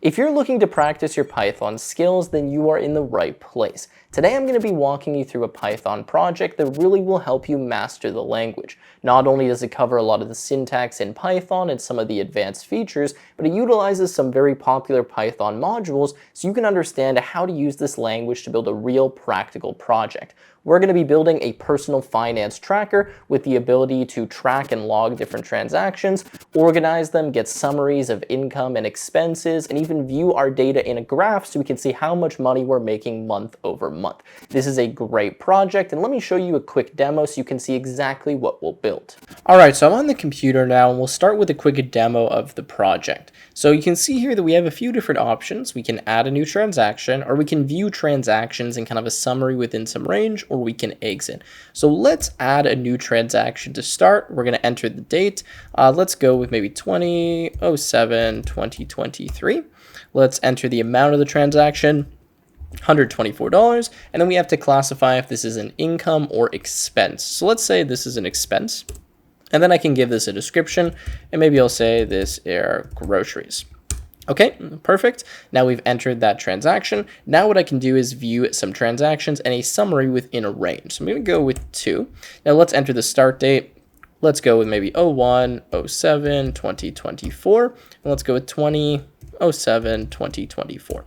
If you're looking to practice your Python skills, then you are in the right place. Today I'm going to be walking you through a Python project that really will help you master the language. Not only does it cover a lot of the syntax in Python and some of the advanced features, but it utilizes some very popular Python modules so you can understand how to use this language to build a real practical project. We're going to be building a personal finance tracker with the ability to track and log different transactions, organize them, get summaries of income and expenses, and even view our data in a graph so we can see how much money we're making month over month. This is a great project, and let me show you a quick demo so you can see exactly what we'll build. Alright, so I'm on the computer now, and we'll start with a quick demo of the project. So you can see here that we have a few different options. We can add a new transaction, or we can view transactions in kind of a summary within some range, or we can exit. So let's add a new transaction to start. We're going to enter the date. Let's go with maybe 20/07/2023. Let's enter the amount of the transaction, $124, and then we have to classify if this is an income or expense. So let's say this is an expense, and then I can give this a description, and maybe I'll say this are groceries. Okay, perfect. Now we've entered that transaction. Now what I can do is view some transactions and a summary within a range. So I'm going to go with 2. Now let's enter the start date. Let's go with maybe 01/07/2024, and let's go with 20/07/2024.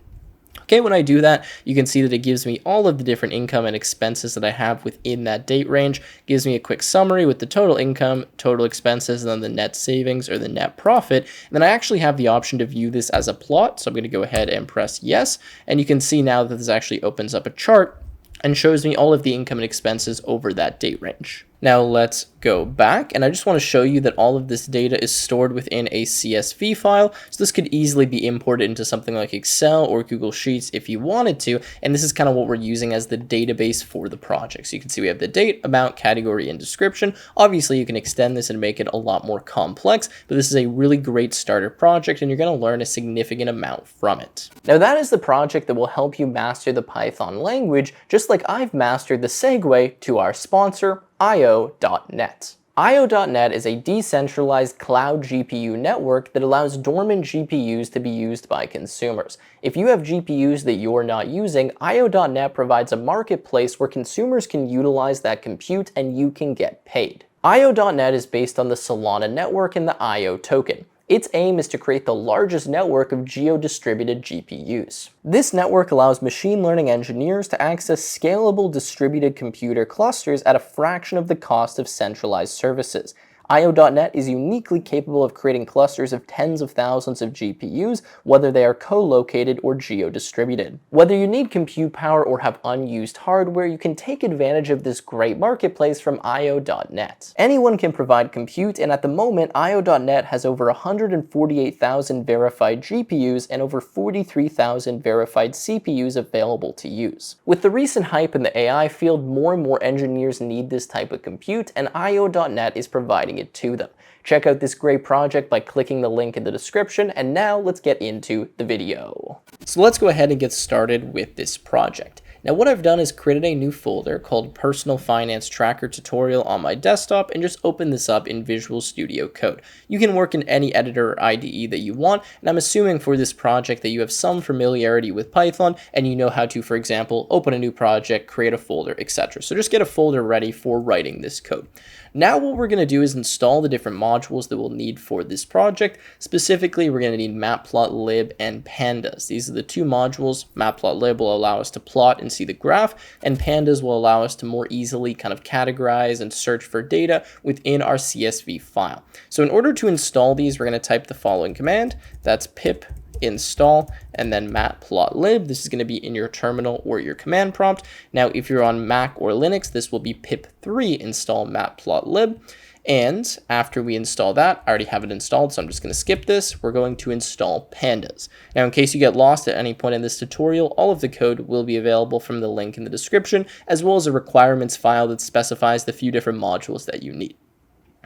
Okay, when I do that, you can see that it gives me all of the different income and expenses that I have within that date range. It gives me a quick summary with the total income, total expenses, and then the net savings or the net profit. And then I actually have the option to view this as a plot. So I'm going to go ahead and press yes. And you can see now that this actually opens up a chart and shows me all of the income and expenses over that date range. Now let's go back, and I just want to show you that all of this data is stored within a CSV file, so this could easily be imported into something like Excel or Google Sheets if you wanted to, and this is kind of what we're using as the database for the project. So you can see we have the date, amount, category, and description. Obviously you can extend this and make it a lot more complex, but this is a really great starter project and you're going to learn a significant amount from it. Now that is the project that will help you master the Python language, just like I've mastered the segue to our sponsor, IO.net. IO.net is a decentralized cloud GPU network that allows dormant GPUs to be used by consumers. If you have GPUs that you're not using, IO.net provides a marketplace where consumers can utilize that compute and you can get paid. IO.net is based on the Solana network and the IO token. Its aim is to create the largest network of geo-distributed GPUs. This network allows machine learning engineers to access scalable distributed computer clusters at a fraction of the cost of centralized services. IO.net is uniquely capable of creating clusters of tens of thousands of GPUs, whether they are co-located or geo-distributed. Whether you need compute power or have unused hardware, you can take advantage of this great marketplace from IO.net. Anyone can provide compute, and at the moment, IO.net has over 148,000 verified GPUs and over 43,000 verified CPUs available to use. With the recent hype in the AI field, more and more engineers need this type of compute, and IO.net is providing it to them. Check out this great project by clicking the link in the description, and now let's get into the video. So let's go ahead and get started with this project. Now what I've done is created a new folder called Personal Finance Tracker Tutorial on my desktop and just open this up in Visual Studio Code. You can work in any editor or IDE that you want, and I'm assuming for this project that you have some familiarity with Python and you know how to, for example, open a new project, create a folder, etc. So just get a folder ready for writing this code. Now what we're going to do is install the different modules that we'll need for this project. Specifically, we're going to need matplotlib and pandas. These are the two modules. Matplotlib will allow us to plot and see the graph, and pandas will allow us to more easily kind of categorize and search for data within our CSV file. So in order to install these, we're going to type the following command. That's pip install and then matplotlib. This is going to be in your terminal or your command prompt. Now if you're on Mac or Linux, this will be pip3 install matplotlib. And after we install that, I already have it installed, so I'm just going to skip this. We're going to install pandas. Now in case you get lost at any point in this tutorial, all of the code will be available from the link in the description, as well as a requirements file that specifies the few different modules that you need.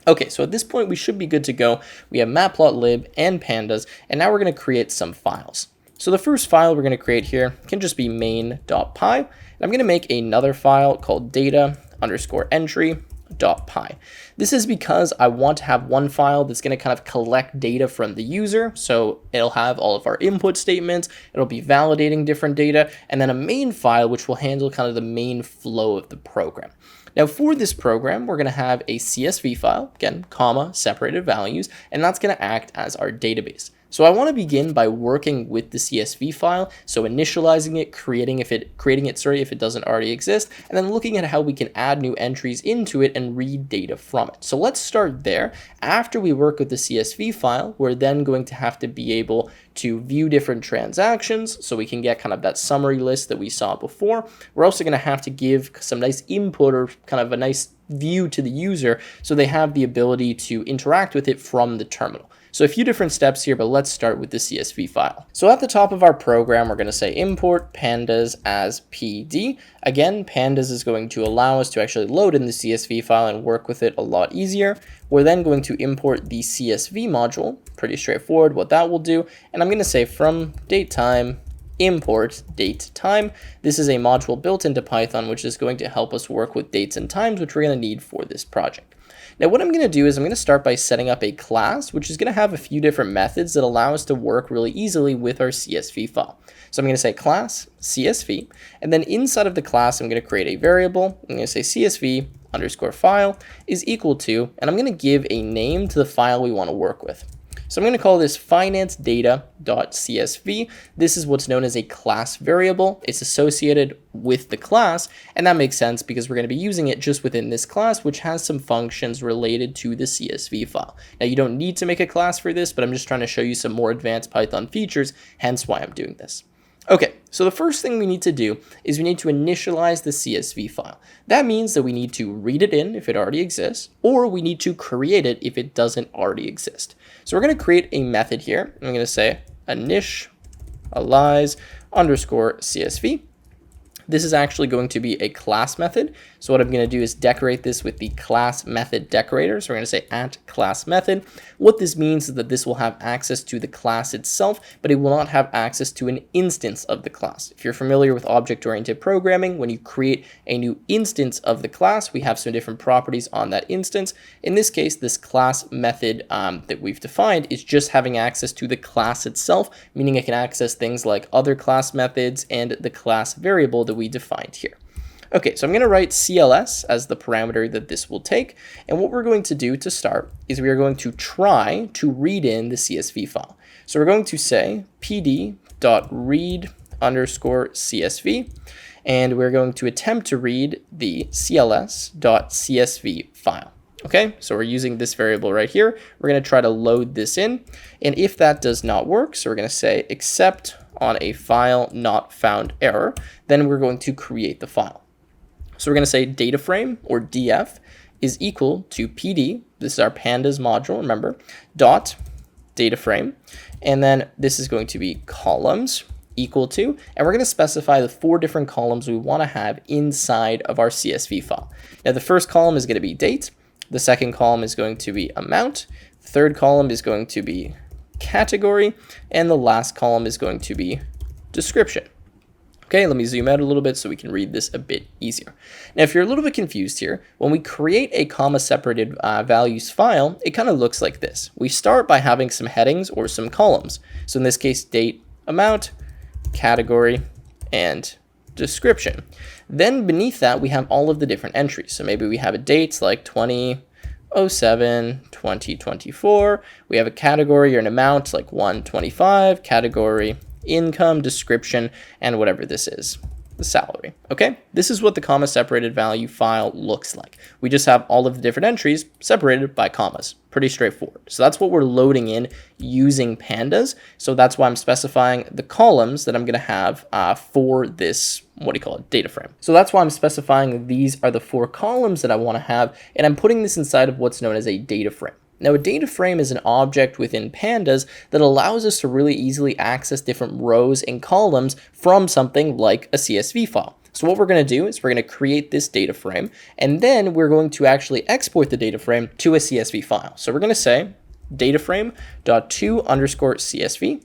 Okay, so at this point we should be good to go. We have matplotlib and pandas, and now we're going to create some files. So the first file we're going to create here can just be main.py, and I'm going to make another file called data_entry .py. This is because I want to have one file that's going to kind of collect data from the user. So it'll have all of our input statements, it'll be validating different data, and then a main file which will handle kind of the main flow of the program. Now for this program, we're going to have a CSV file, again, comma, separated values, and that's going to act as our database. So I want to begin by working with the CSV file, so initializing it, creating it if it doesn't already exist, and then looking at how we can add new entries into it and read data from it. So let's start there. After we work with the CSV file, we're then going to have to be able to view different transactions so we can get kind of that summary list that we saw before. We're also going to have to give some nice input or kind of a nice view to the user so they have the ability to interact with it from the terminal. So a few different steps here, but let's start with the CSV file. So at the top of our program, we're going to say import pandas as PD. Again, pandas is going to allow us to actually load in the CSV file and work with it a lot easier. We're then going to import the CSV module, pretty straightforward what that will do. And I'm going to say from datetime import date time. This is a module built into Python, which is going to help us work with dates and times, which we're going to need for this project. Now what I'm going to do is I'm going to start by setting up a class, which is going to have a few different methods that allow us to work really easily with our CSV file. So I'm going to say class CSV, and then inside of the class, I'm going to create a variable. I'm going to say CSV underscore file is equal to, and I'm going to give a name to the file we want to work with. So I'm going to call this financeData.csv. This is what's known as a class variable. It's associated with the class, and that makes sense because we're going to be using it just within this class, which has some functions related to the CSV file. Now, you don't need to make a class for this, but I'm just trying to show you some more advanced Python features, hence why I'm doing this. Okay, so the first thing we need to do is we need to initialize the CSV file. That means that we need to read it in if it already exists, or we need to create it if it doesn't already exist. So we're going to create a method here. I'm going to say initialize underscore CSV. This is actually going to be a class method. So what I'm going to do is decorate this with the class method decorator. So we're going to say @class method. What this means is that this will have access to the class itself, but it will not have access to an instance of the class. If you're familiar with object-oriented programming, when you create a new instance of the class, we have some different properties on that instance. In this case, this class method that we've defined is just having access to the class itself, meaning it can access things like other class methods and the class variable that we defined here. Okay, so I'm going to write CLS as the parameter that this will take. And what we're going to do to start is we are going to try to read in the CSV file. So we're going to say pd.read underscore CSV, and we're going to attempt to read the cls.csv file. Okay, so we're using this variable right here. We're going to try to load this in. And if that does not work, so we're going to say except on a file not found error, then we're going to create the file. So we're going to say data frame or df is equal to pd. This is our pandas module, remember, dot data frame. And then this is going to be columns equal to, and we're going to specify the 4 different columns we want to have inside of our CSV file. Now the first column is going to be date. The second column is going to be amount. The third column is going to be category, and the last column is going to be description. Okay, let me zoom out a little bit so we can read this a bit easier. Now, if you're a little bit confused here, when we create a comma-separated values file, it kind of looks like this. We start by having some headings or some columns. So in this case, date, amount, category, and description. Then beneath that, we have all of the different entries. So maybe we have a date like 20/07/2024. We have a category or an amount like 125, category, income, description, and whatever this is, the salary. Okay, this is what the comma separated value file looks like. We just have all of the different entries separated by commas. Pretty straightforward. So that's what we're loading in using pandas. So that's why I'm specifying the columns that I'm going to have for this, data frame. So that's why I'm specifying these are the 4 columns that I want to have, and I'm putting this inside of what's known as a data frame. Now, a data frame is an object within pandas that allows us to really easily access different rows and columns from something like a CSV file. So what we're going to do is we're going to create this data frame, and then we're going to actually export the data frame to a CSV file. So we're going to say dataframe.to_CSV.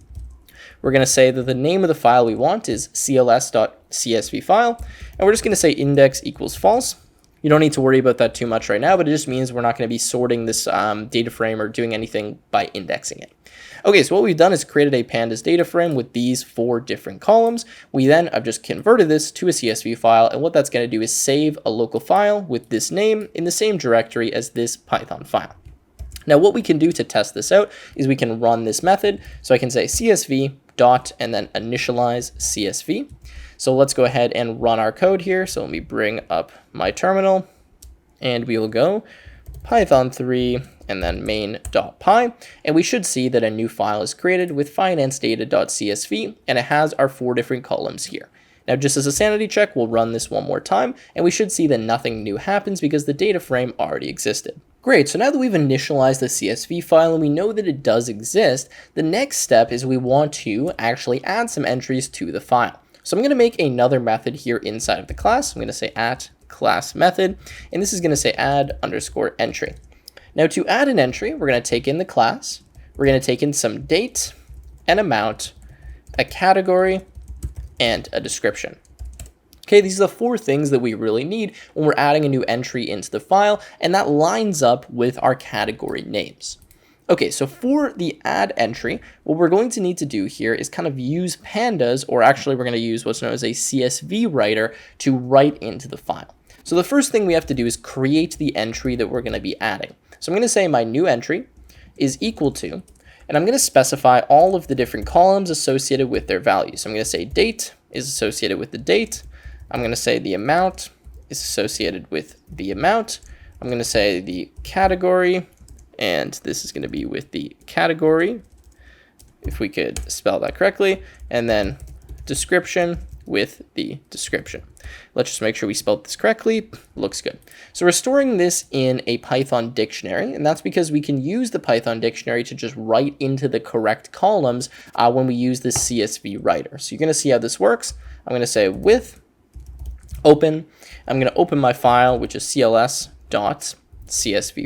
We're going to say that the name of the file we want is cls.csv file, and we're just going to say index equals false. You don't need to worry about that too much right now, but it just means we're not going to be sorting this data frame or doing anything by indexing it. Okay, so what we've done is created a pandas data frame with these 4 different columns. We then have just converted this to a CSV file, and what that's going to do is save a local file with this name in the same directory as this Python file. Now what we can do to test this out is we can run this method. So I can say CSV dot and then initialize CSV. So let's go ahead and run our code here. So let me bring up my terminal and we will go python3 and then main.py, and we should see that a new file is created with financedata.csv, and it has our 4 different columns here. Now, just as a sanity check, we'll run this one more time, and we should see that nothing new happens because the data frame already existed. Great, so now that we've initialized the CSV file and we know that it does exist, the next step is we want to actually add some entries to the file. So I'm going to make another method here inside of the class. I'm going to say @class method, and this is going to say add_entry. Now to add an entry, we're going to take in the class, we're going to take in some date, an amount, a category, and a description. Okay, these are the 4 things that we really need when we're adding a new entry into the file, and that lines up with our category names. Okay, so for the add entry, what we're going to need to do here is kind of use pandas, or actually we're going to use what's known as a CSV writer to write into the file. So the first thing we have to do is create the entry that we're going to be adding. So I'm going to say my new entry is equal to, and I'm going to specify all of the different columns associated with their values. So I'm going to say date is associated with the date. I'm going to say the amount is associated with the amount. I'm going to say the category, and this is going to be with the category, if we could spell that correctly, and then description with the description. Let's just make sure we spelled this correctly. Looks good. So we're storing this in a Python dictionary, and that's because we can use the Python dictionary to just write into the correct columns when we use this CSV writer. So you're going to see how this works. I'm going to say with open. I'm going to open my file, which is cls.csv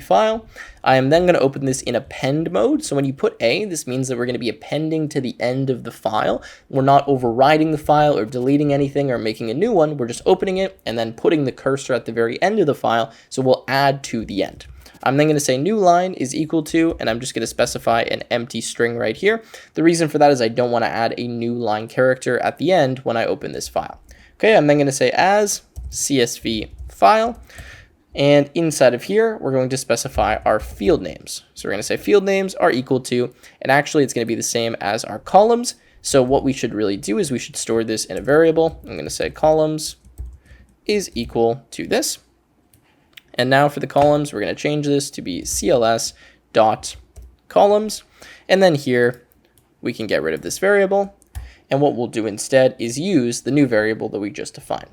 file. I am then going to open this in append mode. So when you put A, this means that we're going to be appending to the end of the file. We're not overriding the file or deleting anything or making a new one. We're just opening it and then putting the cursor at the very end of the file. So we'll add to the end. I'm then going to say new line is equal to, and I'm just going to specify an empty string right here. The reason for that is I don't want to add a new line character at the end when I open this file. Okay, I'm then going to say as CSV file. And inside of here, we're going to specify our field names. So we're going to say field names are equal to, and actually it's going to be the same as our columns. So what we should really do is we should store this in a variable. I'm going to say columns is equal to this. And now for the columns, we're going to change this to be cls.columns. And then here we can get rid of this variable. And what we'll do instead is use the new variable that we just defined.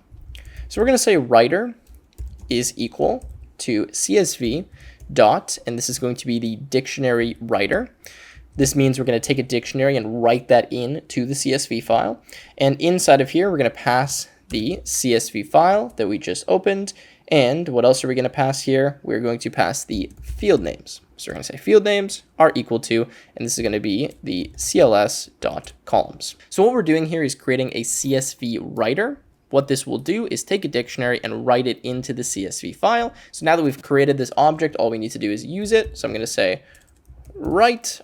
So we're going to say writer is equal to CSV dot, and this is going to be the dictionary writer. This means we're going to take a dictionary and write that in to the CSV file. And inside of here, we're going to pass the CSV file that we just opened. And what else are we going to pass here? We're going to pass the field names. So we're going to say field names are equal to, and this is going to be the cls.columns. So what we're doing here is creating a CSV writer. What this will do is take a dictionary and write it into the CSV file. So now that we've created this object, all we need to do is use it. So I'm going to say write,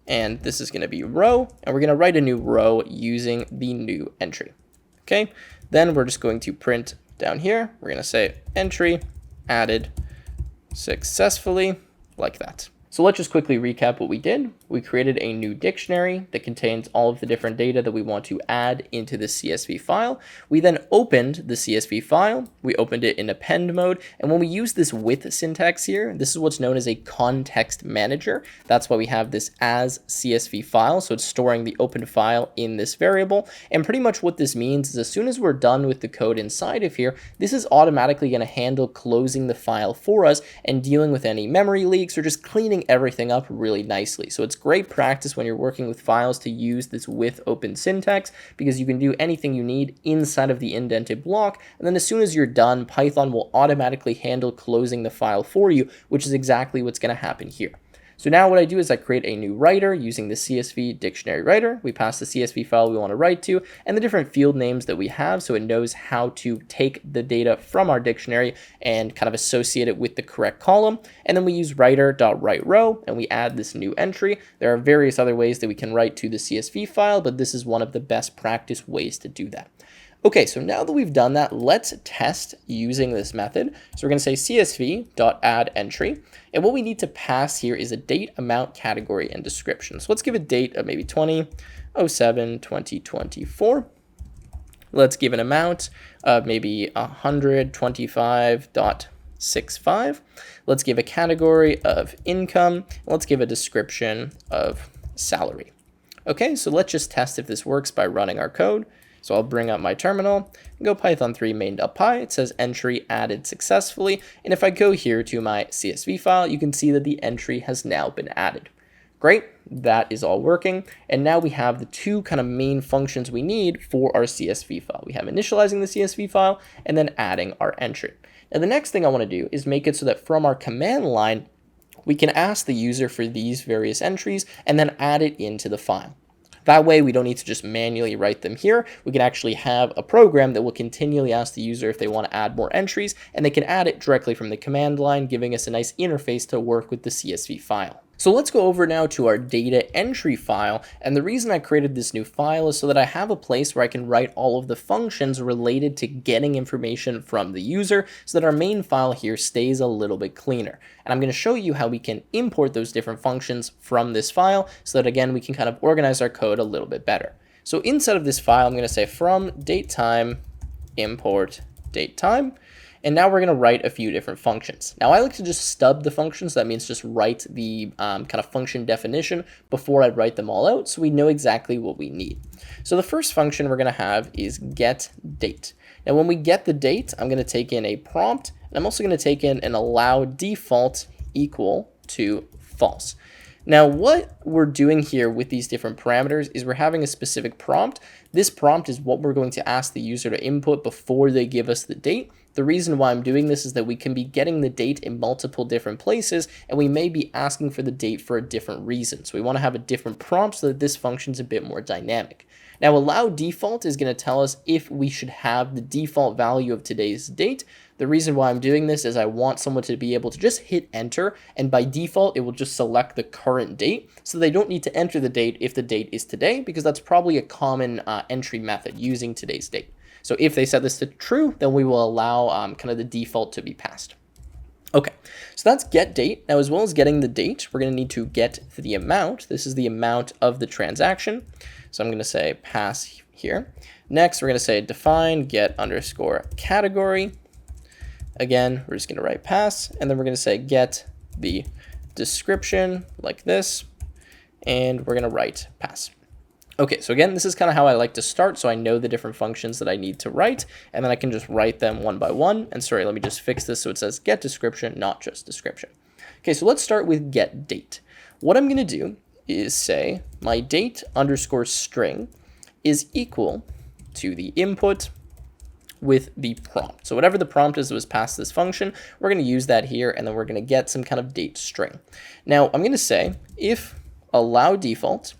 and this is going to be row, and we're going to write a new row using the new entry. Okay, then we're just going to print down here. We're going to say entry added successfully, like that. So let's just quickly recap what we did. We created a new dictionary that contains all of the different data that we want to add into the CSV file. We then opened the CSV file. We opened it in append mode. And when we use this with syntax here, this is what's known as a context manager. That's why we have this as CSV file. So it's storing the opened file in this variable. And pretty much what this means is as soon as we're done with the code inside of here, this is automatically going to handle closing the file for us and dealing with any memory leaks or just cleaning everything up really nicely. So it's great practice when you're working with files to use this with open syntax, because you can do anything you need inside of the indented block, and then as soon as you're done, Python will automatically handle closing the file for you, which is exactly what's going to happen here. So now what I do is I create a new writer using the CSV dictionary writer. We pass the CSV file we want to write to and the different field names that we have, so it knows how to take the data from our dictionary and kind of associate it with the correct column. And then we use writer.writeRow and we add this new entry. There are various other ways that we can write to the CSV file, but this is one of the best practice ways to do that. Okay, so now that we've done that, let's test using this method. So we're going to say csv.addEntry, and what we need to pass here is a date, amount, category, and description. So let's give a date of maybe 20/07/2024. Let's give an amount of maybe 125.65. Let's give a category of income. Let's give a description of salary. Okay, so let's just test if this works by running our code. So I'll bring up my terminal and go python3 main.py. It says entry added successfully. And if I go here to my CSV file, you can see that the entry has now been added. Great, that is all working. And now we have the two kind of main functions we need for our CSV file. We have initializing the CSV file and then adding our entry. Now the next thing I want to do is make it so that from our command line, we can ask the user for these various entries and then add it into the file. That way, we don't need to just manually write them here. We can actually have a program that will continually ask the user if they want to add more entries, and they can add it directly from the command line, giving us a nice interface to work with the CSV file. So let's go over now to our data entry file. And the reason I created this new file is so that I have a place where I can write all of the functions related to getting information from the user so that our main file here stays a little bit cleaner. And I'm going to show you how we can import those different functions from this file so that, again, we can kind of organize our code a little bit better. So inside of this file, I'm going to say from datetime import datetime. And now we're going to write a few different functions. Now I like to just stub the functions. That means just write the kind of function definition before I write them all out so we know exactly what we need. So the first function we're going to have is getDate. Now when we get the date, I'm going to take in a prompt, and I'm also going to take in an allow default equal to false. Now what we're doing here with these different parameters is we're having a specific prompt. This prompt is what we're going to ask the user to input before they give us the date. The reason why I'm doing this is that we can be getting the date in multiple different places, and we may be asking for the date for a different reason. So we want to have a different prompt so that this function is a bit more dynamic. Now allow default is going to tell us if we should have the default value of today's date. The reason why I'm doing this is I want someone to be able to just hit enter, and by default, it will just select the current date. So they don't need to enter the date if the date is today, because that's probably a common entry method using today's date. So if they set this to true, then we will allow kind of the default to be passed. Okay, so that's get date. Now, as well as getting the date, we're going to need to get the amount. This is the amount of the transaction. So I'm going to say pass here. Next, we're going to say define get underscore category. Again, we're just going to write pass, and then we're going to say get the description like this, and we're going to write pass. Okay, so again, this is kind of how I like to start, so I know the different functions that I need to write, and then I can just write them one by one. And sorry, let me just fix this so it says get description, not just description. Okay, so let's start with get date. What I'm going to do is say my date underscore string is equal to the input with the prompt. So whatever the prompt is that was passed this function, we're going to use that here, and then we're going to get some kind of date string. Now I'm going to say if allow default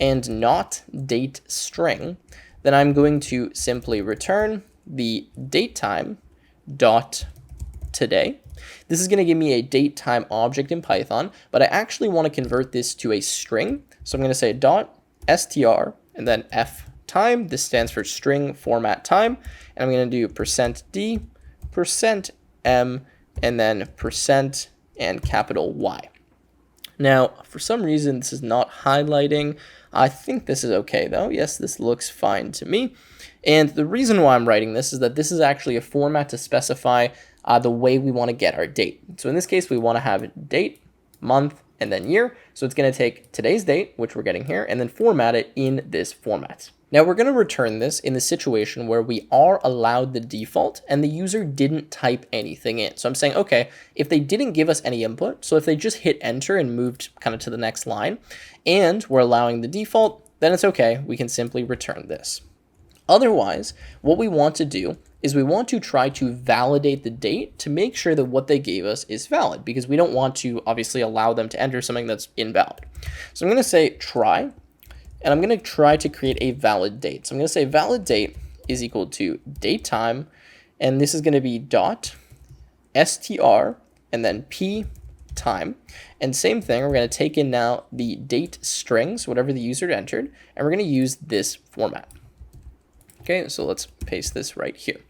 and not date string, then I'm going to simply return the datetime dot today. This is going to give me a datetime object in Python, but I actually want to convert this to a string. So I'm going to say dot str and then f time. This stands for string format time. And I'm going to do %d, %m, and then % and capital Y. Now, for some reason, this is not highlighting. I think this is okay, though. Yes, this looks fine to me. And the reason why I'm writing this is that this is actually a format to specify the way we want to get our date. So in this case, we want to have date, month, and then year. So it's going to take today's date, which we're getting here, and then format it in this format. Now we're going to return this in the situation where we are allowed the default and the user didn't type anything in. So I'm saying, okay, if they didn't give us any input, so if they just hit enter and moved kind of to the next line, and we're allowing the default, then it's okay. We can simply return this. Otherwise, what we want to do is we want to try to validate the date to make sure that what they gave us is valid, because we don't want to obviously allow them to enter something that's invalid. So I'm going to say try, and I'm going to try to create a valid date. So I'm going to say valid date is equal to date time, and this is going to be dot str and then p time. And same thing, we're going to take in now the date strings, whatever the user entered, and we're going to use this format. Okay, so let's paste this right here.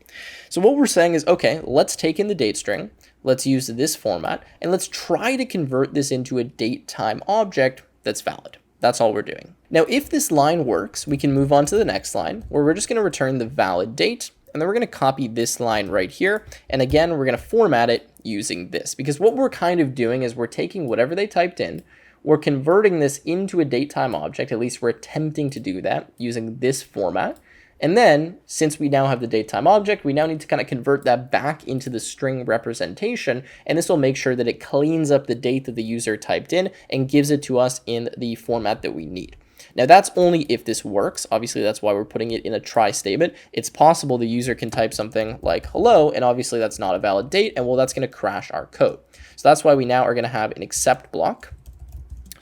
So what we're saying is, okay, let's take in the date string, let's use this format, and let's try to convert this into a date time object that's valid. That's all we're doing. Now, if this line works, we can move on to the next line, where we're just going to return the valid date, and then we're going to copy this line right here. And again, we're going to format it using this, because what we're kind of doing is we're taking whatever they typed in, we're converting this into a date time object, at least we're attempting to do that using this format. And then, since we now have the date time object, we now need to kind of convert that back into the string representation, and this will make sure that it cleans up the date that the user typed in and gives it to us in the format that we need. Now, that's only if this works. Obviously, that's why we're putting it in a try statement. It's possible the user can type something like hello, and obviously that's not a valid date, and well, that's going to crash our code. So that's why we now are going to have an except block.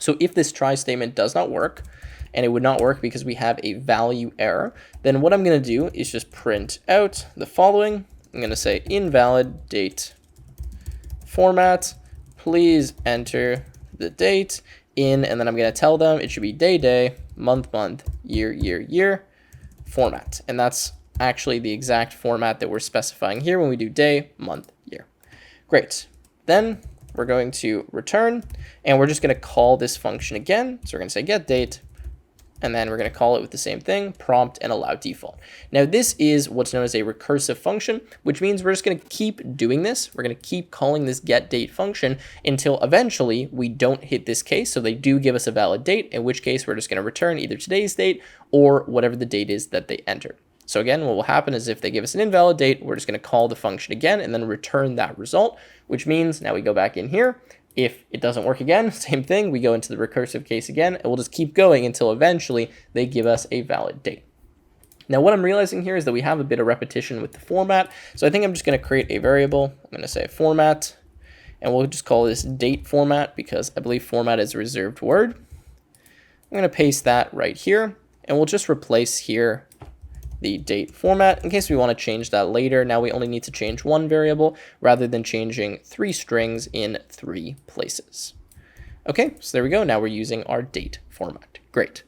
So if this try statement does not work, and it would not work because we have a value error, then what I'm going to do is just print out the following. I'm going to say invalid date format, please enter the date in, and then I'm going to tell them it should be day, day, month, month, year, year, year format. And that's actually the exact format that we're specifying here when we do day, month, year. Great. Then we're going to return, and we're just going to call this function again. So we're going to say get date, and then we're going to call it with the same thing, prompt and allow default. Now, this is what's known as a recursive function, which means we're just going to keep doing this. We're going to keep calling this get date function until eventually we don't hit this case. So they do give us a valid date, in which case we're just going to return either today's date or whatever the date is that they entered. So again, what will happen is if they give us an invalid date, we're just going to call the function again and then return that result, which means now we go back in here. If it doesn't work again, same thing, we go into the recursive case again, and we'll just keep going until eventually they give us a valid date. Now, what I'm realizing here is that we have a bit of repetition with the format, so I think I'm just going to create a variable. I'm going to say format, and we'll just call this date format because I believe format is a reserved word. I'm going to paste that right here, and we'll just replace here the date format in case we want to change that later. Now we only need to change one variable rather than changing 3 strings in 3 places. Okay, so there we go. Now we're using our date format. Great.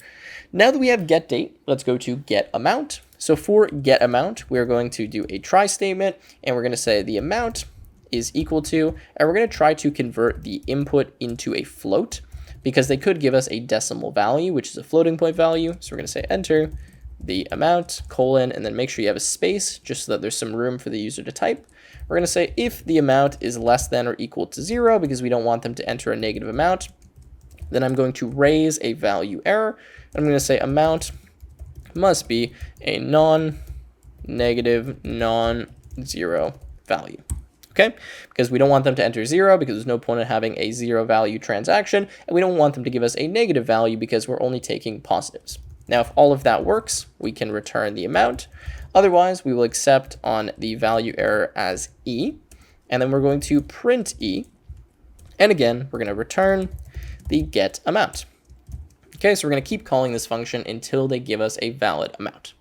Now that we have get date, let's go to get amount. So for get amount, we're going to do a try statement, and we're going to say the amount is equal to, and we're going to try to convert the input into a float because they could give us a decimal value, which is a floating point value. So we're going to say enter the amount, colon, and then make sure you have a space just so that there's some room for the user to type. We're going to say if the amount is less than or equal to 0, because we don't want them to enter a negative amount, then I'm going to raise a value error. I'm going to say amount must be a non-negative, non-zero value. Okay, because we don't want them to enter 0 because there's no point in having a 0 value transaction, and we don't want them to give us a negative value because we're only taking positives. Now, if all of that works, we can return the amount. Otherwise, we will accept on the value error as E, and then we're going to print E. And again, we're going to return the get amount. Okay, so we're going to keep calling this function until they give us a valid amount.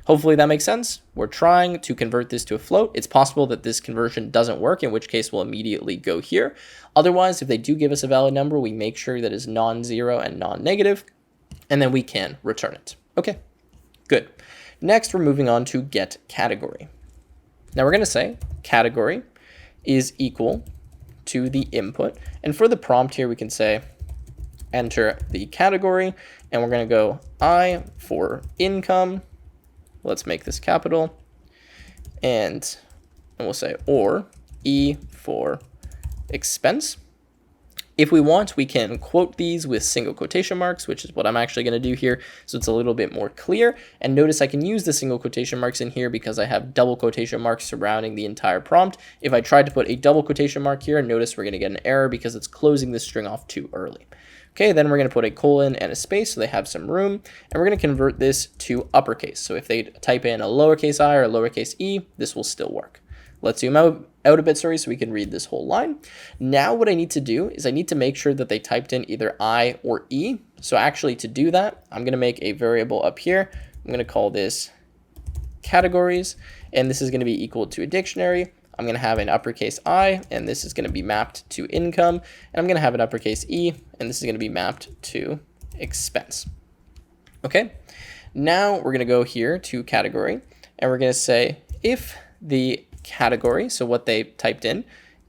Hopefully that makes sense. We're trying to convert this to a float. It's possible that this conversion doesn't work, in which case we'll immediately go here. Otherwise, if they do give us a valid number, we make sure that it's non-zero and non-negative, and then we can return it. Okay, good. Next, we're moving on to get category. Now we're going to say category is equal to the input. And for the prompt here, we can say enter the category, and we're going to go I for income. Let's make this capital. And we'll say or E for expense. If we want, we can quote these with single quotation marks, which is what I'm actually going to do here, so it's a little bit more clear. And notice I can use the single quotation marks in here because I have double quotation marks surrounding the entire prompt. If I tried to put a double quotation mark here, notice we're going to get an error because it's closing this string off too early. Okay, then we're going to put a colon and a space so they have some room, and we're going to convert this to uppercase. So if they type in a lowercase I or a lowercase e, this will still work. Let's zoom out a bit, so we can read this whole line. Now what I need to do is I need to make sure that they typed in either I or E. So actually to do that, I'm going to make a variable up here. I'm going to call this categories, and this is going to be equal to a dictionary. I'm going to have an uppercase I, and this is going to be mapped to income, and I'm going to have an uppercase E, and this is going to be mapped to expense. Okay, now we're going to go here to category, and we're going to say if the category, so what they typed in,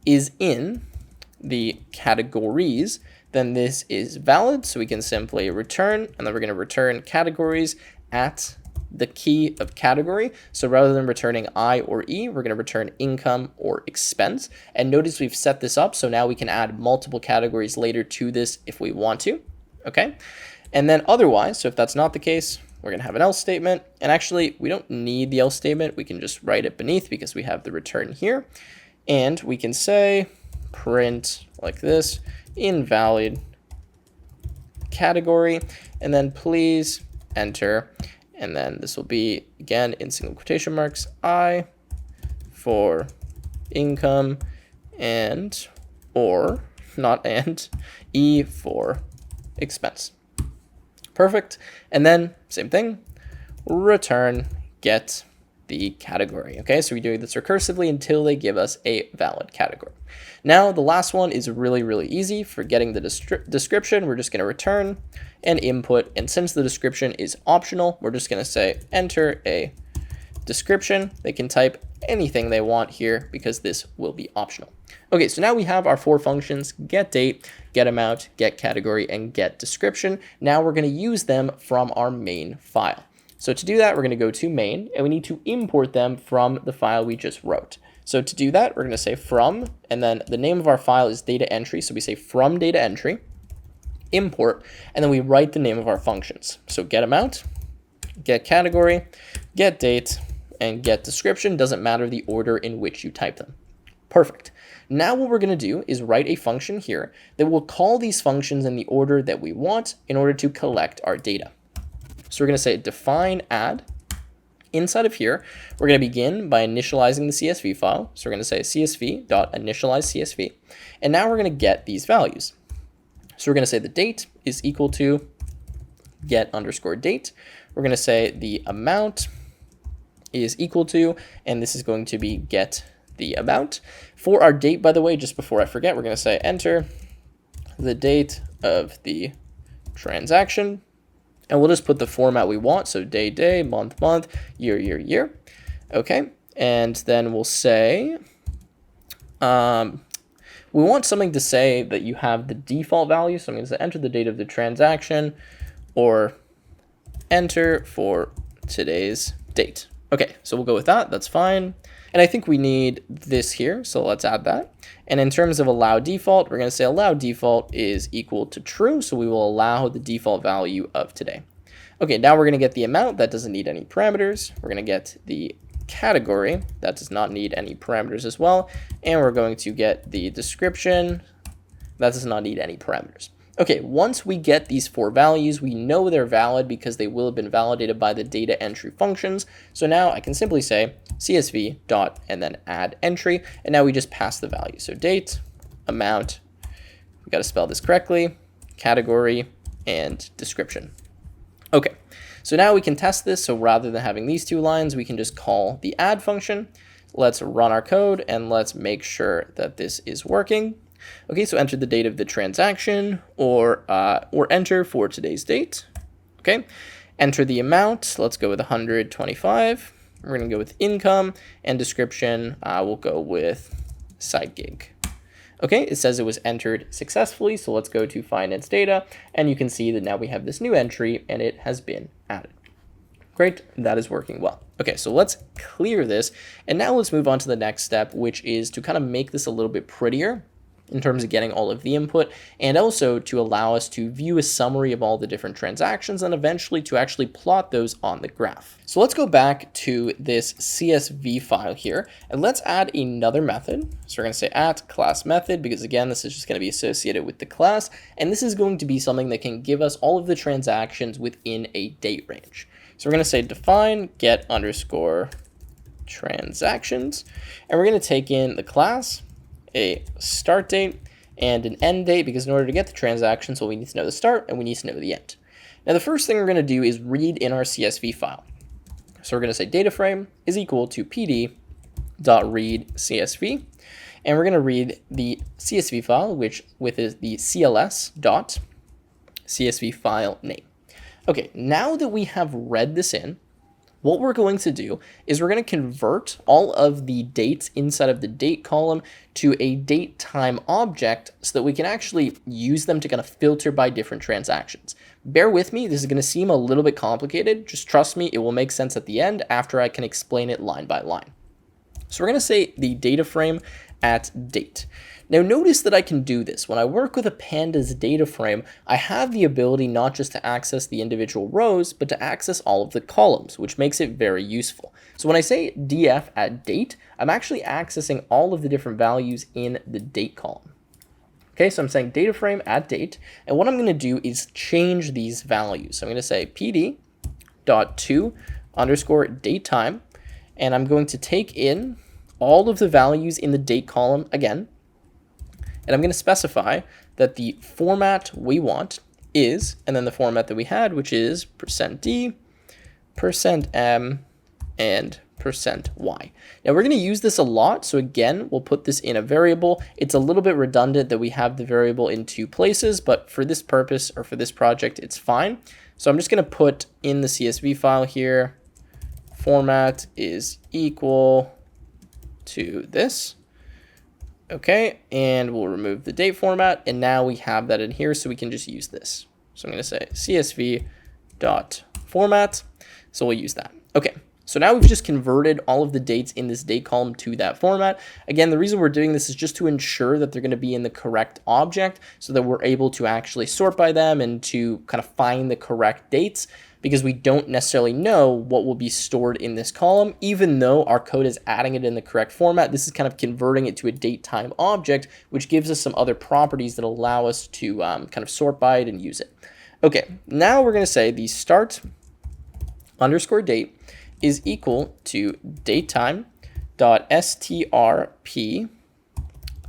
is in the categories, then this is valid. So we can simply return, and then we're going to return categories at the key of category. So rather than returning I or E, we're going to return income or expense. And notice we've set this up, so now we can add multiple categories later to this if we want to. Okay, and then otherwise, so if that's not the case, we're going to have an else statement. And actually, we don't need the else statement. We can just write it beneath because we have the return here. And we can say print like this, invalid category, and then please enter. And then this will be, again, in single quotation marks, I for income and, or, not and, E for expense. Perfect. And then same thing, return get the category. Okay, so we're doing this recursively until they give us a valid category. Now the last one is really, really easy. For getting the description, we're just going to return an input. And since the description is optional, we're just going to say enter a description. They can type anything they want here because this will be optional. Okay, so now we have our 4 functions: get date, get amount, get category, and get description. Now we're going to use them from our main file. So to do that, we're going to go to main, and we need to import them from the file we just wrote. So to do that, we're going to say from, and then the name of our file is data entry. So we say from data entry, import, and then we write the name of our functions. So get amount, get category, get date, and get description. Doesn't matter the order in which you type them. Perfect. Now what we're going to do is write a function here that will call these functions in the order that we want in order to collect our data. So we're going to say define add. Inside of here, we're going to begin by initializing the CSV file. So we're going to say csv.initialize.csv. And now we're going to get these values. So we're going to say the date is equal to get underscore date. We're going to say the amount is equal to, and this is going to be get the amount. For our date, by the way, just before I forget, we're going to say enter the date of the transaction. And we'll just put the format we want. So day, day, month, month, year, year, year. Okay. And then we'll say, we want something to say that you have the default value. So I'm going to say enter the date of the transaction or enter for today's date. Okay. So we'll go with that. That's fine. And I think we need this here. So let's add that. And in terms of allow default, we're going to say allow default is equal to true. So we will allow the default value of today. Okay, now we're going to get the amount. That doesn't need any parameters. We're going to get the category. That does not need any parameters as well. And we're going to get the description. That does not need any parameters. Okay, once we get these 4 values, we know they're valid because they will have been validated by the data entry functions. So now I can simply say csv dot and then add entry, and now we just pass the value. So date, amount, we got to spell this correctly, category, and description. Okay, so now we can test this. So rather than having these 2 lines, we can just call the add function. Let's run our code and let's make sure that this is working. Okay, so enter the date of the transaction or enter for today's date. Okay, enter the amount. Let's go with 125. We're going to go with income, and description, we'll go with side gig. Okay, it says it was entered successfully. So let's go to finance data, and you can see that now we have this new entry and it has been added. Great, that is working well. Okay, so let's clear this. And now let's move on to the next step, which is to kind of make this a little bit prettier. in terms of getting all of the input, and also to allow us to view a summary of all the different transactions and eventually to actually plot those on the graph. So let's go back to this CSV file here and let's add another method. So we're going to say @class method because again, this is just going to be associated with the class, and this is going to be something that can give us all of the transactions within a date range. So we're going to say define get underscore transactions, and we're going to take in the class, a start date, and an end date, because in order to get the transactions, well, we need to know the start and we need to know the end. Now, the first thing we're going to do is read in our CSV file. So we're going to say data frame is equal to pd.read CSV, and we're going to read the CSV file, which is the cls.csv file name. Okay, now that we have read this in, what we're going to do is we're going to convert all of the dates inside of the date column to a date time object so that we can actually use them to kind of filter by different transactions. Bear with me, this is going to seem a little bit complicated. Just trust me, it will make sense at the end after I can explain it line by line. So we're going to say the data frame at date. Now notice that I can do this. When I work with a pandas data frame, I have the ability not just to access the individual rows, but to access all of the columns, which makes it very useful. So when I say df at date, I'm actually accessing all of the different values in the date column. Okay, so I'm saying data frame at date, and what I'm going to do is change these values. So I'm going to say pd.to_datetime, and I'm going to take in all of the values in the date column again, and I'm going to specify that the format we want is, and then the format that we had, which is %d, %m, and %y. Now we're going to use this a lot, so again, we'll put this in a variable. It's a little bit redundant that we have the variable in two places, but for this purpose or for this project, it's fine. So I'm just going to put in the CSV file here, format is equal to this. Okay, and we'll remove the date format, and now we have that in here, so we can just use this. So I'm going to say csv.format, so we'll use that. Okay, so now we've just converted all of the dates in this date column to that format. Again, the reason we're doing this is just to ensure that they're going to be in the correct object so that we're able to actually sort by them and to kind of find the correct dates, because we don't necessarily know what will be stored in this column. Even though our code is adding it in the correct format, this is kind of converting it to a date time object, which gives us some other properties that allow us to kind of sort by it and use it. Okay, now we're going to say the start underscore date is equal to datetime.strp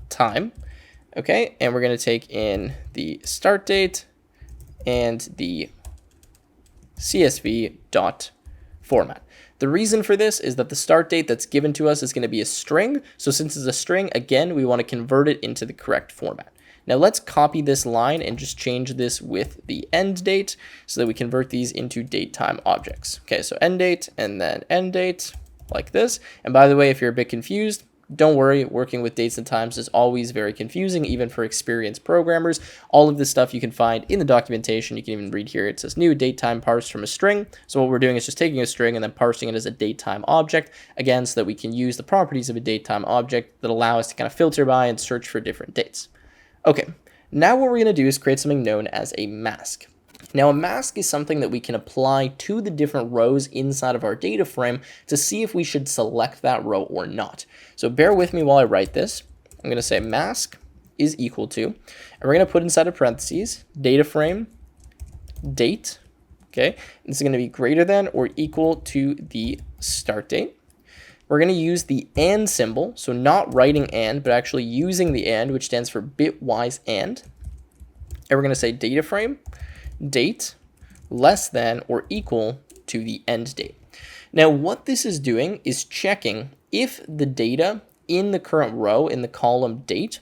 time. Okay, and we're going to take in the start date and the CSV.format. The reason for this is that the start date that's given to us is going to be a string. So since it's a string, again, we want to convert it into the correct format. Now let's copy this line and just change this with the end date so that we convert these into date time objects. Okay, so end date and then end date like this. And by the way, if you're a bit confused, don't worry, working with dates and times is always very confusing, even for experienced programmers. All of this stuff you can find in the documentation. You can even read here. It says new date time parsed from a string. So what we're doing is just taking a string and then parsing it as a date time object, again, so that we can use the properties of a date time object that allow us to kind of filter by and search for different dates. Okay, now what we're going to do is create something known as a mask. Now, a mask is something that we can apply to the different rows inside of our data frame to see if we should select that row or not. So bear with me while I write this. I'm going to say mask is equal to, and we're going to put inside of parentheses, data frame date. Okay, this is going to be greater than or equal to the start date. We're going to use the and symbol, so not writing and, but actually using the and, which stands for bitwise and. And we're going to say data frame date less than or equal to the end date. Now, what this is doing is checking if the data in the current row in the column date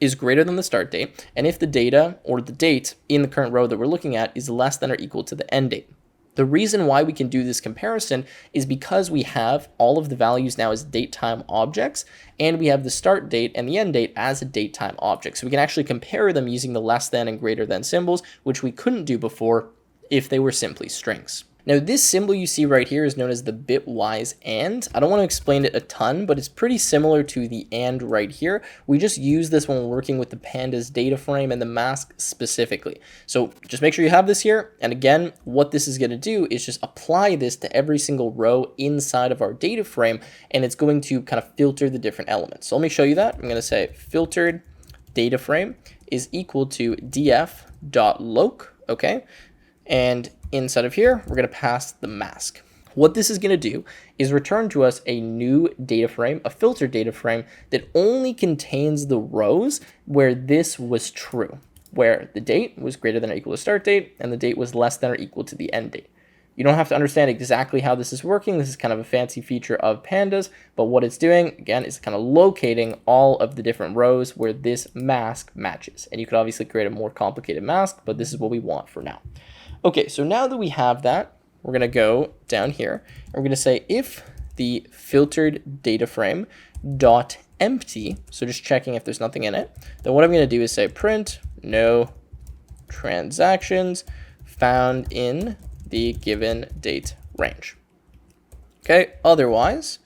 is greater than the start date, and if the data or the date in the current row that we're looking at is less than or equal to the end date. The reason why we can do this comparison is because we have all of the values now as date time objects, and we have the start date and the end date as a date time object. So we can actually compare them using the less than and greater than symbols, which we couldn't do before if they were simply strings. Now this symbol you see right here is known as the bitwise AND. I don't want to explain it a ton, but it's pretty similar to the AND right here. We just use this when we're working with the pandas data frame and the mask specifically. So just make sure you have this here. And again, what this is going to do is just apply this to every single row inside of our data frame, and it's going to kind of filter the different elements. So let me show you that. I'm going to say filtered data frame is equal to df.loc, okay? And inside of here, we're going to pass the mask. What this is going to do is return to us a new data frame, a filtered data frame that only contains the rows where this was true, where the date was greater than or equal to start date and the date was less than or equal to the end date. You don't have to understand exactly how this is working. This is kind of a fancy feature of pandas, but what it's doing, again, is kind of locating all of the different rows where this mask matches. And you could obviously create a more complicated mask, but this is what we want for now. Okay, so now that we have that, we're going to go down here, and we're going to say if the filtered data frame dot empty, so just checking if there's nothing in it, then what I'm going to do is say print no transactions found in the given date range. Okay, otherwise,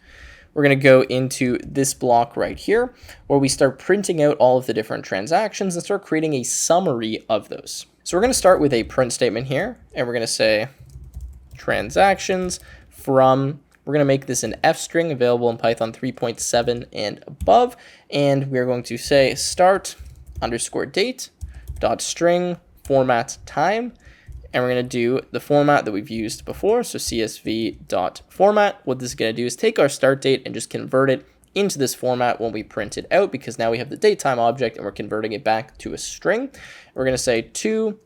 we're going to go into this block right here where we start printing out all of the different transactions and start creating a summary of those. So we're going to start with a print statement here, and we're going to say transactions from, we're going to make this an F string available in Python 3.7 and above, and we're going to say start underscore date dot string format time. And we're going to do the format that we've used before, so csv.format. What this is going to do is take our start date and just convert it into this format when we print it out, because now we have the datetime object and we're converting it back to a string. We're going to say to,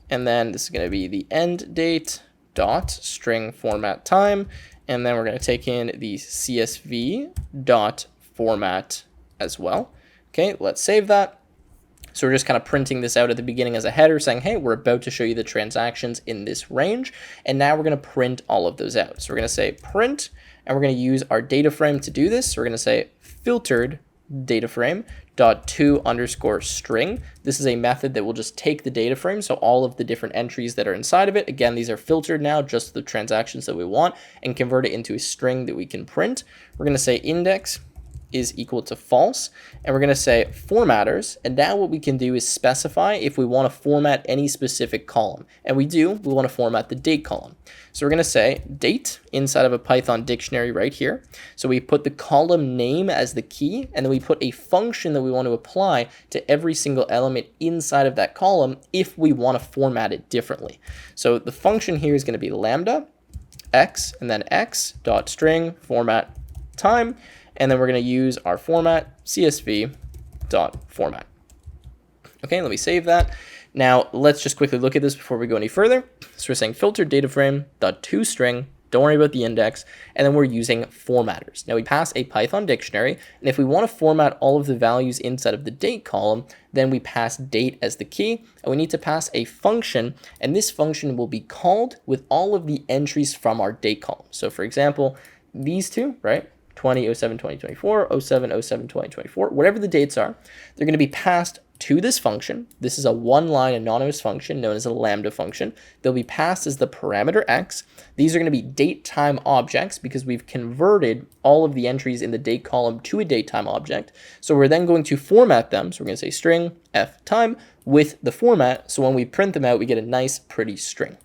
and then this is going to be the end date dot string format time, and then we're going to take in the csv.format as well. Okay, let's save that. So we're just kind of printing this out at the beginning as a header saying, hey, we're about to show you the transactions in this range. And now we're going to print all of those out. So we're going to say print, and we're going to use our data frame to do this. So we're going to say filtered data frame dot to underscore string. This is a method that will just take the data frame, so all of the different entries that are inside of it. Again, these are filtered now, just the transactions that we want, and convert it into a string that we can print. We're going to say index is equal to false, and we're going to say formatters, and now what we can do is specify if we want to format any specific column, and we want to format the date column. So we're going to say date inside of a Python dictionary right here. So we put the column name as the key, and then we put a function that we want to apply to every single element inside of that column if we want to format it differently. So the function here is going to be lambda x and then x dot string format time. And then we're going to use our format, csv.format. Okay, let me save that. Now, let's just quickly look at this before we go any further. So we're saying filtered data frame dot to string, don't worry about the index, and then we're using formatters. Now, we pass a Python dictionary, and if we want to format all of the values inside of the date column, then we pass date as the key, and we need to pass a function, and this function will be called with all of the entries from our date column. So, for example, these two, right? 20/07/2024, 07/07/2024, whatever the dates are, they're going to be passed to this function. This is a one-line anonymous function known as a lambda function. They'll be passed as the parameter x. These are going to be date time objects because we've converted all of the entries in the date column to a date time object. So we're then going to format them. So we're going to say string f time with the format. So when we print them out, we get a nice, pretty string.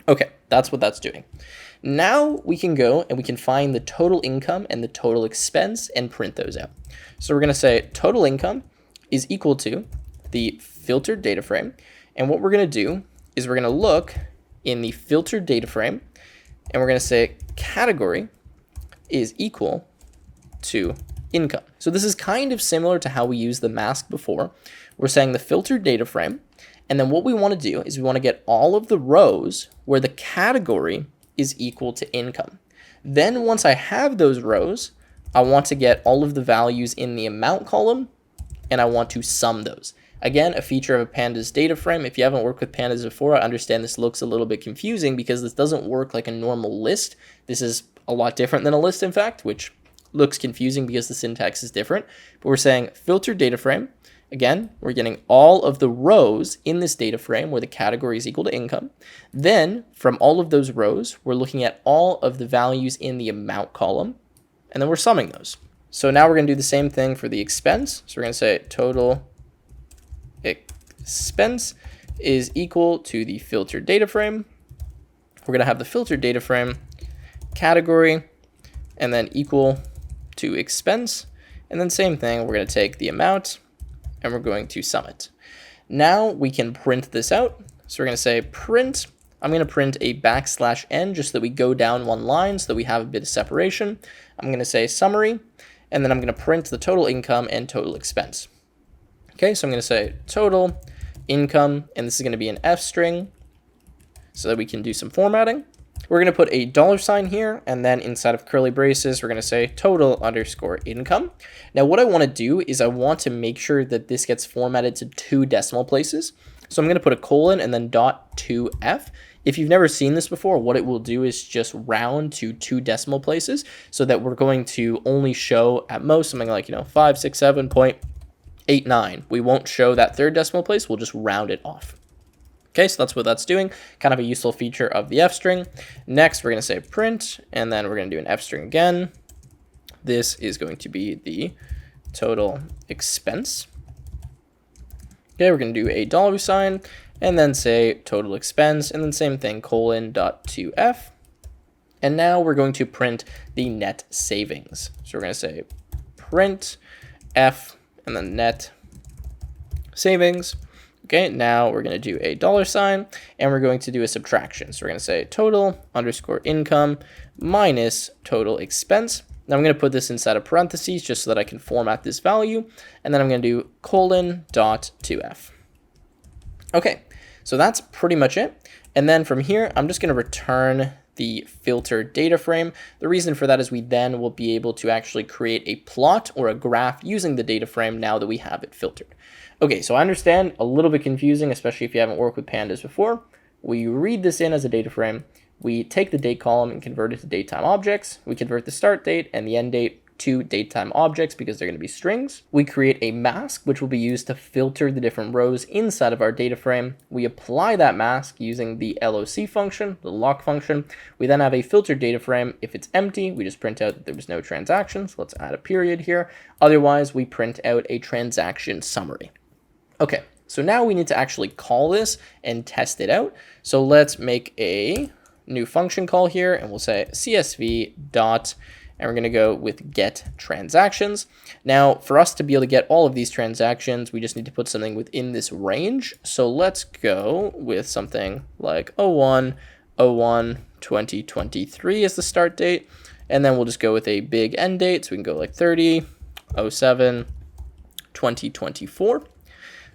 Okay, that's what that's doing. Now we can go and we can find the total income and the total expense and print those out. So we're going to say total income is equal to the filtered data frame. And what we're going to do is we're going to look in the filtered data frame, and we're going to say category is equal to income. So this is kind of similar to how we used the mask before. We're saying the filtered data frame, and then what we want to do is we want to get all of the rows where the category is equal to income. Then once I have those rows, I want to get all of the values in the amount column, and I want to sum those. Again, a feature of a pandas data frame. If you haven't worked with pandas before, I understand this looks a little bit confusing because this doesn't work like a normal list. This is a lot different than a list, in fact, which looks confusing because the syntax is different. But we're saying filtered data frame, Again, we're getting all of the rows in this data frame where the category is equal to income. Then from all of those rows, we're looking at all of the values in the amount column, and then we're summing those. So now we're going to do the same thing for the expense. So we're going to say total expense is equal to the filtered data frame. We're going to have the filtered data frame category and then equal to expense. And then same thing, we're going to take the amount and we're going to sum it. Now we can print this out. So we're going to say print. I'm going to print a \n just so that we go down one line so that we have a bit of separation. I'm going to say summary, and then I'm going to print the total income and total expense. Okay, so I'm going to say total income, and this is going to be an F string so that we can do some formatting. We're going to put a $sign here, and then inside of curly braces, we're going to say total underscore income. Now, what I want to do is I want to make sure that this gets formatted to 2 decimal places. So I'm going to put a colon and then .2f. If you've never seen this before, what it will do is just round to 2 decimal places so that we're going to only show at most something like, 567.89. We won't show that 3rd decimal place. We'll just round it off. Okay, so that's what that's doing. Kind of a useful feature of the F string. Next, we're going to say print, and then we're going to do an F string again. This is going to be the total expense. Okay, we're going to do a $sign, and then say total expense, and then same thing, colon .2f. And now we're going to print the net savings. So we're going to say print F, and then net savings. Okay, now we're going to do a $sign, and we're going to do a subtraction. So we're going to say total underscore income minus total expense. Now I'm going to put this inside of parentheses just so that I can format this value. And then I'm going to do colon .2f. Okay, so that's pretty much it. And then from here, I'm just going to return the filtered data frame. The reason for that is we then will be able to actually create a plot or a graph using the data frame now that we have it filtered. Okay, so I understand a little bit confusing, especially if you haven't worked with pandas before. We read this in as a data frame. We take the date column and convert it to datetime objects. We convert the start date and the end date to datetime objects because they're going to be strings. We create a mask, which will be used to filter the different rows inside of our data frame. We apply that mask using the LOC function, the lock function. We then have a filtered data frame. If it's empty, we just print out that there was no transactions. Let's add a period here. Otherwise, we print out a transaction summary. Okay, so now we need to actually call this and test it out. So let's make a new function call here, and we'll say CSV dot, and we're going to go with get transactions. Now, for us to be able to get all of these transactions, we just need to put something within this range. So let's go with something like 01/01/2023 as the start date, and then we'll just go with a big end date. So we can go like 30/07/2024.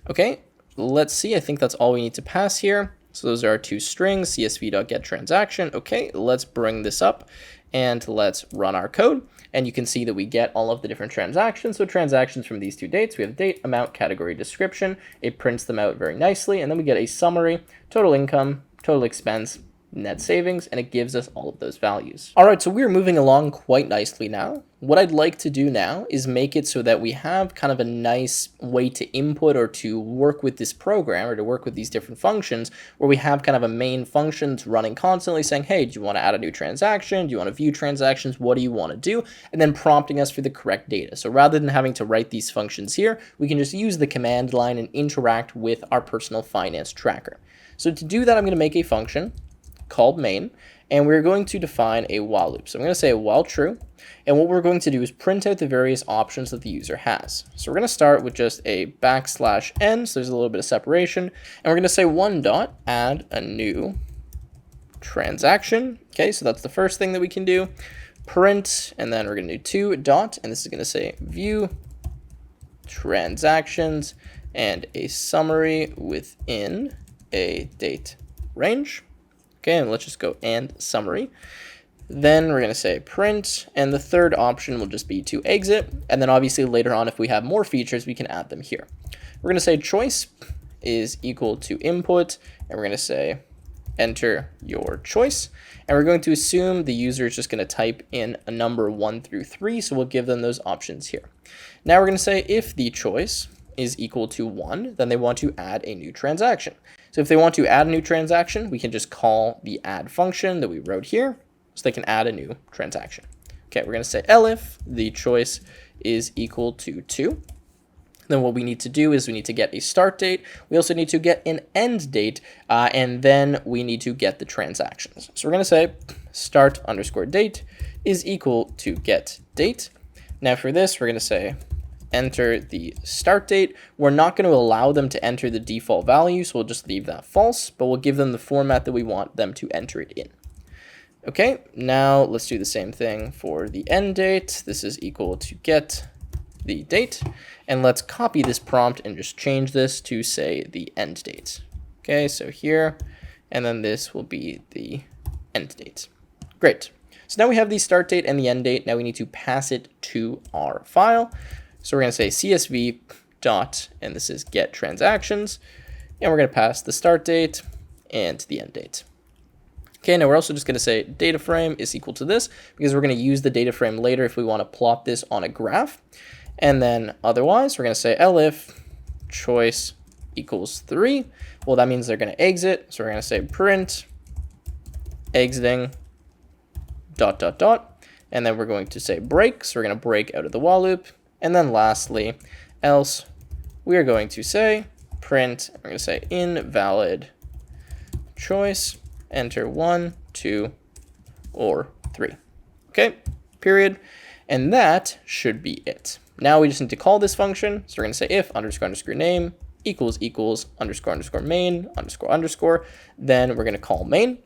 Okay, let's see. I think that's all we need to pass here. So those are our 2 strings, csv.getTransaction. Okay, let's bring this up and let's run our code. And you can see that we get all of the different transactions. So transactions from these 2 dates, we have date, amount, category, description. It prints them out very nicely. And then we get a summary, total income, total expense, net savings, and it gives us all of those values. All right, so we're moving along quite nicely now. What I'd like to do now is make it so that we have kind of a nice way to input or to work with this program or to work with these different functions where we have kind of a main function running constantly saying, hey, do you want to add a new transaction? Do you want to view transactions? What do you want to do? And then prompting us for the correct data. So rather than having to write these functions here, we can just use the command line and interact with our personal finance tracker. So to do that, I'm going to make a function called main, and we're going to define a while loop. So I'm going to say while true, and what we're going to do is print out the various options that the user has. So we're going to start with just a \n, so there's a little bit of separation, and we're going to say add a new transaction. Okay, so that's the first thing that we can do. Print, and then we're going to do and this is going to say view transactions and a summary within a date range. Okay, and let's just go and summary. Then we're going to say print, and the third option will just be to exit. And then obviously later on, if we have more features, we can add them here. We're going to say choice is equal to input, and we're going to say enter your choice. And we're going to assume the user is just going to type in a number 1 through 3, so we'll give them those options here. Now we're going to say if the choice is equal to 1, then they want to add a new transaction. So if they want to add a new transaction, we can just call the add function that we wrote here, so they can add a new transaction. Okay, we're going to say elif the choice is equal to 2. Then what we need to do is we need to get a start date. We also need to get an end date, and then we need to get the transactions. So we're going to say start underscore date is equal to get date. Now for this, we're going to say enter the start date. We're not going to allow them to enter the default value, so we'll just leave that false, but we'll give them the format that we want them to enter it in. Okay, now let's do the same thing for the end date. This is equal to get the date, and let's copy this prompt and just change this to say the end date. Okay, so here, and then this will be the end date. Great. So now we have the start date and the end date. Now we need to pass it to our file. So we're going to say CSV dot, and this is get transactions, and we're going to pass the start date and the end date. Okay, now we're also just going to say data frame is equal to this, because we're going to use the data frame later if we want to plot this on a graph. And then otherwise, we're going to say elif choice equals 3. Well, that means they're going to exit. So we're going to say print exiting dot dot dot. And then we're going to say break. So we're going to break out of the while loop. And then lastly, else we are going to say print. We're going to say invalid choice. Enter 1, 2, or 3. Okay, period. And that should be it. Now we just need to call this function. So we're going to say if underscore underscore name equals equals underscore underscore main underscore underscore. Then we're going to call main.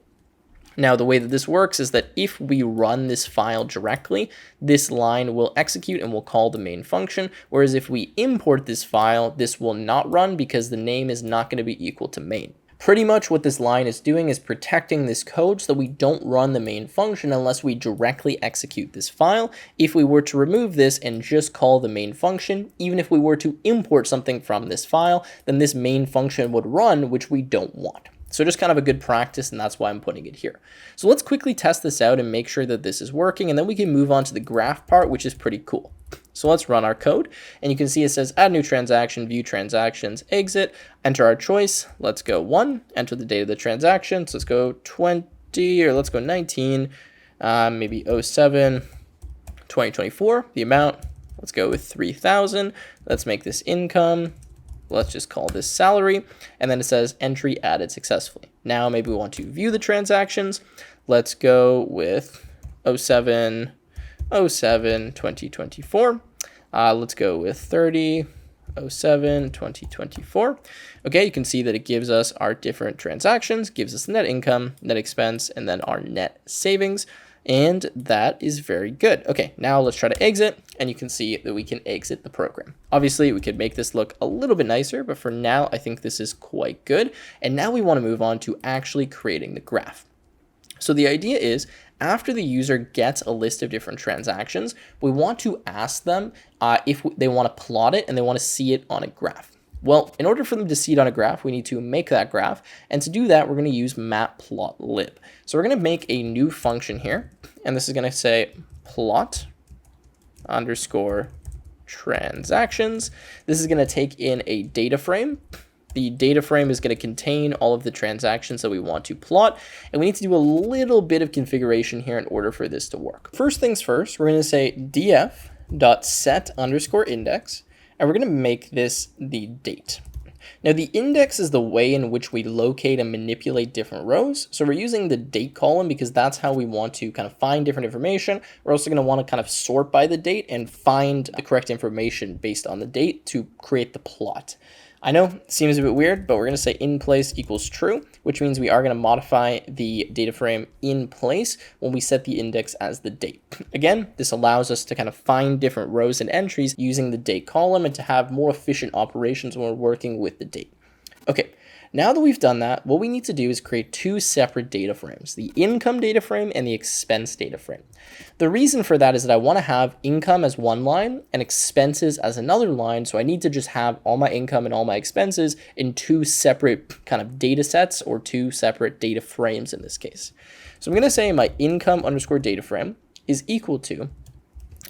Now the way that this works is that if we run this file directly, this line will execute and will call the main function. Whereas if we import this file, this will not run because the name is not going to be equal to main. Pretty much what this line is doing is protecting this code so that we don't run the main function unless we directly execute this file. If we were to remove this and just call the main function, even if we were to import something from this file, then this main function would run, which we don't want. So just kind of a good practice, and that's why I'm putting it here. So let's quickly test this out and make sure that this is working, and then we can move on to the graph part, which is pretty cool. So let's run our code, and you can see it says add new transaction, view transactions, exit, enter our choice. Let's go 1, enter the date of the transaction. So let's go 20, or let's go 19, maybe 07, 2024, the amount. Let's go with 3,000. Let's make this income. Let's just call this salary, and then it says entry added successfully. Now maybe we want to view the transactions. Let's go with 07, 2024. Let's go with 30, 07, 2024. Okay, you can see that it gives us our different transactions, gives us net income, net expense, and then our net savings. And that is very good. Okay, now let's try to exit, and you can see that we can exit the program. Obviously, we could make this look a little bit nicer, but for now, I think this is quite good. And now we want to move on to actually creating the graph. So the idea is, after the user gets a list of different transactions, we want to ask them if they want to plot it and they want to see it on a graph. Well, in order for them to see it on a graph, we need to make that graph. And to do that, we're going to use matplotlib. So we're going to make a new function here. And this is going to say plot underscore transactions. This is going to take in a data frame. The data frame is going to contain all of the transactions that we want to plot. And we need to do a little bit of configuration here in order for this to work. First things first, we're going to say df.set underscore index. And we're going to make this the date. Now the index is the way in which we locate and manipulate different rows. So we're using the date column because that's how we want to kind of find different information. We're also going to want to kind of sort by the date and find the correct information based on the date to create the plot. I know it seems a bit weird, but we're going to say in place equals true, which means we are going to modify the data frame in place when we set the index as the date. Again, this allows us to kind of find different rows and entries using the date column and to have more efficient operations when we're working with the date. Okay, now that we've done that, what we need to do is create two separate data frames, the income data frame and the expense data frame. The reason for that is that I want to have income as one line and expenses as another line. So I need to just have all my income and all my expenses in two separate kind of data sets or two separate data frames in this case. So I'm going to say my income underscore data frame is equal to, and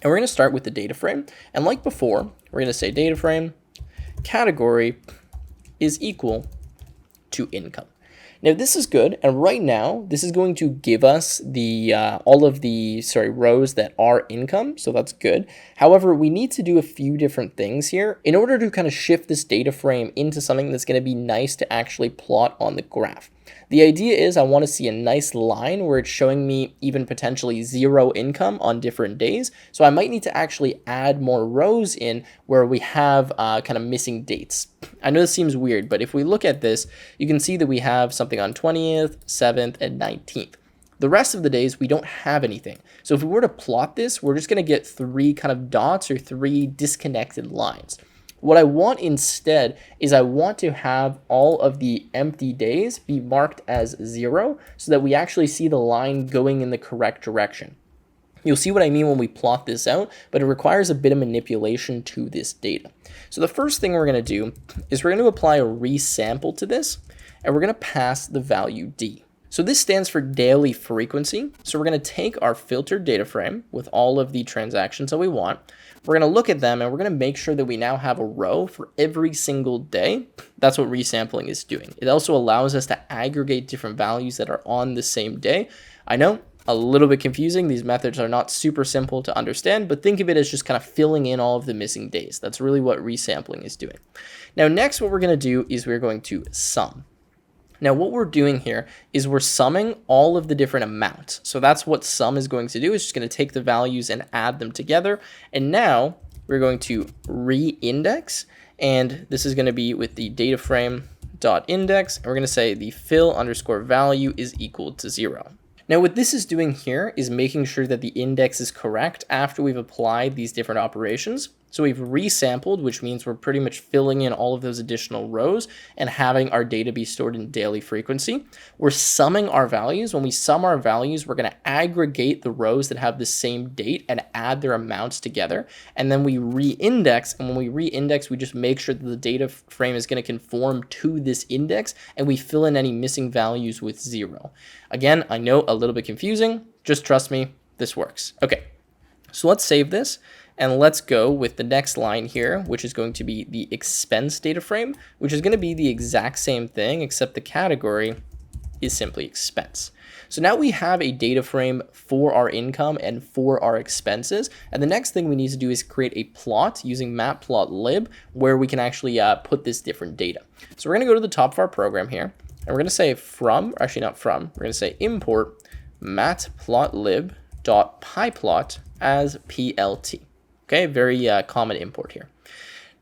we're going to start with the data frame. And like before, we're going to say data frame category is equal to income. Now this is good, and right now this is going to give us the all of the rows that are income, so that's good. However, we need to do a few different things here in order to kind of shift this data frame into something that's going to be nice to actually plot on the graph. The idea is I want to see a nice line where it's showing me even potentially 0 income on different days. So I might need to actually add more rows in where we have kind of missing dates. I know this seems weird, but if we look at this, you can see that we have something on 20th, 7th, and 19th. The rest of the days, we don't have anything. So if we were to plot this, we're just going to get 3 kind of dots or 3 disconnected lines. What I want instead is I want to have all of the empty days be marked as 0 so that we actually see the line going in the correct direction. You'll see what I mean when we plot this out, but it requires a bit of manipulation to this data. So the first thing we're going to do is we're going to apply a resample to this, and we're going to pass the value D. So this stands for daily frequency. So we're going to take our filtered data frame with all of the transactions that we want. We're going to look at them and we're going to make sure that we now have a row for every single day. That's what resampling is doing. It also allows us to aggregate different values that are on the same day. I know, a little bit confusing. These methods are not super simple to understand, but think of it as just kind of filling in all of the missing days. That's really what resampling is doing. Now, next, what we're going to do is we're going to sum. Now, what we're doing here is we're summing all of the different amounts. So that's what sum is going to do. It's just going to take the values and add them together. And now we're going to re-index, and this is going to be with the data frame dot index, and we're going to say the fill underscore value is equal to 0. Now, what this is doing here is making sure that the index is correct after we've applied these different operations. So we've resampled, which means we're pretty much filling in all of those additional rows and having our data be stored in daily frequency. We're summing our values. When we sum our values, we're going to aggregate the rows that have the same date and add their amounts together. And then we re-index. And when we re-index, we just make sure that the data frame is going to conform to this index, and we fill in any missing values with 0. Again, I know a little bit confusing. Just trust me, this works. Okay, so let's save this. And let's go with the next line here, which is going to be the expense data frame, which is going to be the exact same thing, except the category is simply expense. So now we have a data frame for our income and for our expenses. And the next thing we need to do is create a plot using matplotlib, where we can actually put this different data. So we're going to go to the top of our program here, and we're going to say we're going to say import matplotlib.pyplot as PLT. Okay, very common import here.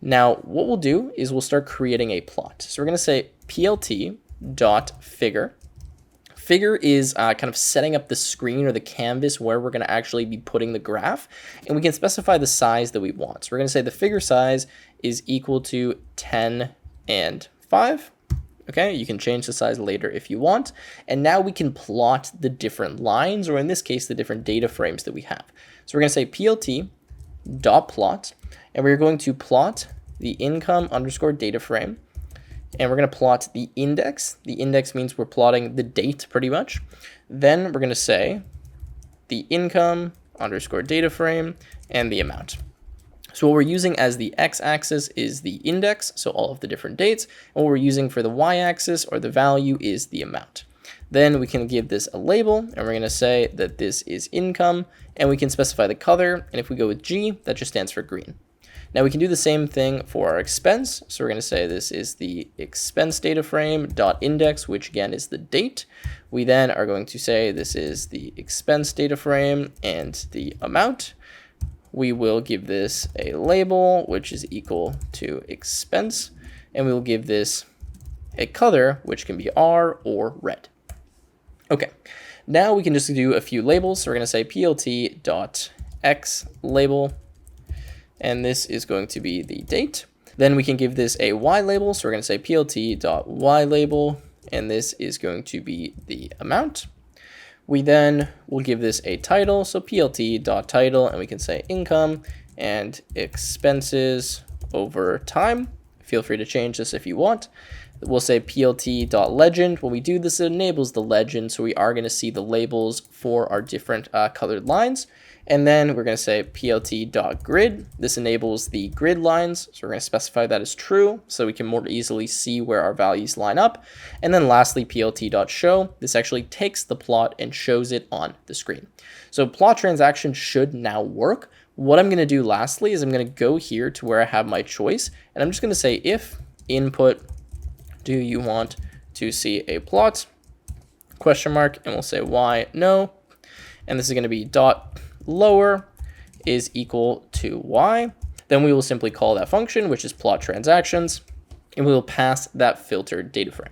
Now, what we'll do is we'll start creating a plot. So we're going to say plt.figure. Figure is kind of setting up the screen or the canvas where we're going to actually be putting the graph. And we can specify the size that we want. So we're going to say the figure size is equal to 10 and 5. Okay, you can change the size later if you want. And now we can plot the different lines, or in this case, the different data frames that we have. So we're going to say plt.plot, and we're going to plot the income underscore data frame, and we're going to plot the index. The index means we're plotting the date pretty much. Then we're going to say the income underscore data frame and the amount. So what we're using as the x-axis is the index, so all of the different dates, and what we're using for the y-axis or the value is the amount. Then we can give this a label, and we're going to say that this is income, and we can specify the color, and if we go with G, that just stands for green. Now we can do the same thing for our expense, so we're going to say this is the expense data frame dot index, which again is the date. We then are going to say this is the expense data frame and the amount. We will give this a label, which is equal to expense, and we will give this a color, which can be R or red. Okay, now we can just do a few labels. So we're going to say plt.x label, and this is going to be the date. Then we can give this a y label. So we're going to say plt.y label, and this is going to be the amount. We then will give this a title. So plt.title, and we can say income and expenses over time. Feel free to change this if you want. We'll say plt.legend. When we do this, it enables the legend, so we are going to see the labels for our different colored lines. And then we're going to say plt.grid. This enables the grid lines, so we're going to specify that as true so we can more easily see where our values line up. And then lastly, plt.show. This actually takes the plot and shows it on the screen. So plot transaction should now work. What I'm going to do lastly is I'm going to go here to where I have my choice, and I'm just going to say if input, do you want to see a plot? Question mark, and we'll say why no. And this is going to be dot lower is equal to y. Then we will simply call that function, which is plot transactions, and we will pass that filtered data frame.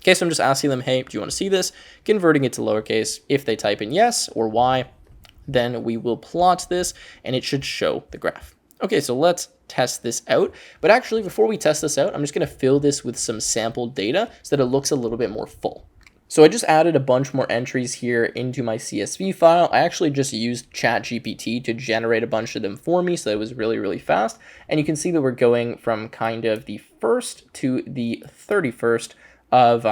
Okay, so I'm just asking them, hey, do you want to see this? Converting it to lowercase. If they type in yes or y, then we will plot this and it should show the graph. Okay, so let's test this out. But actually, before we test this out, I'm just going to fill this with some sample data so that it looks a little bit more full. So I just added a bunch more entries here into my CSV file. I actually just used ChatGPT to generate a bunch of them for me, so it was really, really fast. And you can see that we're going from kind of the 1st to the 31st of,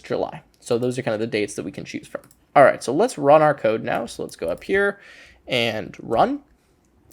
July. So those are kind of the dates that we can choose from. All right, so let's run our code now. So let's go up here and run.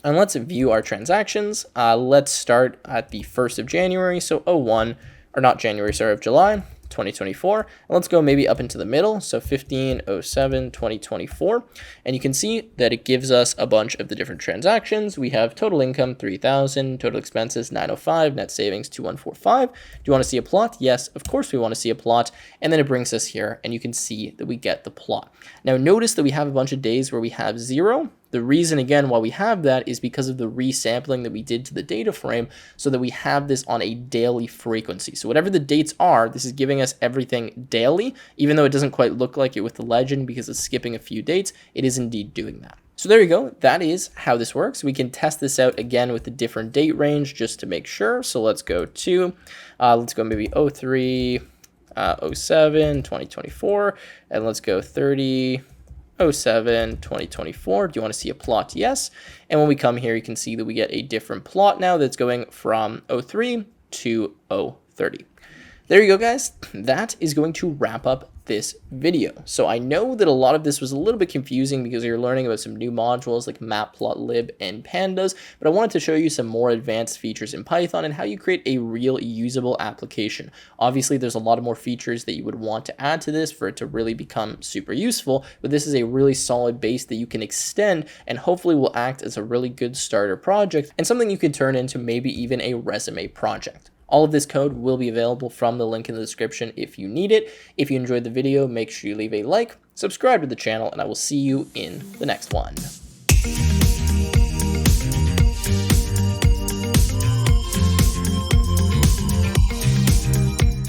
And let's view our transactions. Let's start at the 1st of January, so 01, or not January, sorry, of July 2024. And let's go maybe up into the middle, so 15/07/2024. And you can see that it gives us a bunch of the different transactions. We have total income 3,000, total expenses 905, net savings 2145. Do you want to see a plot? Yes, of course we want to see a plot. And then it brings us here, and you can see that we get the plot. Now notice that we have a bunch of days where we have 0. The reason, again, why we have that is because of the resampling that we did to the data frame so that we have this on a daily frequency. So whatever the dates are, this is giving us everything daily, even though it doesn't quite look like it with the legend because it's skipping a few dates, it is indeed doing that. So there you go. That is how this works. We can test this out again with a different date range just to make sure. So let's go to, let's go maybe 03, 07, 2024, and let's go 30/07/2024. Do you want to see a plot? Yes. And when we come here, you can see that we get a different plot now that's going from 03 to 030. There you go, guys. That is going to wrap up this video. So I know that a lot of this was a little bit confusing because you're learning about some new modules like matplotlib and pandas, but I wanted to show you some more advanced features in Python and how you create a real usable application. Obviously, there's a lot of more features that you would want to add to this for it to really become super useful, but this is a really solid base that you can extend and hopefully will act as a really good starter project and something you could turn into maybe even a resume project. All of this code will be available from the link in the description if you need it. If you enjoyed the video, make sure you leave a like, subscribe to the channel, and I will see you in the next one.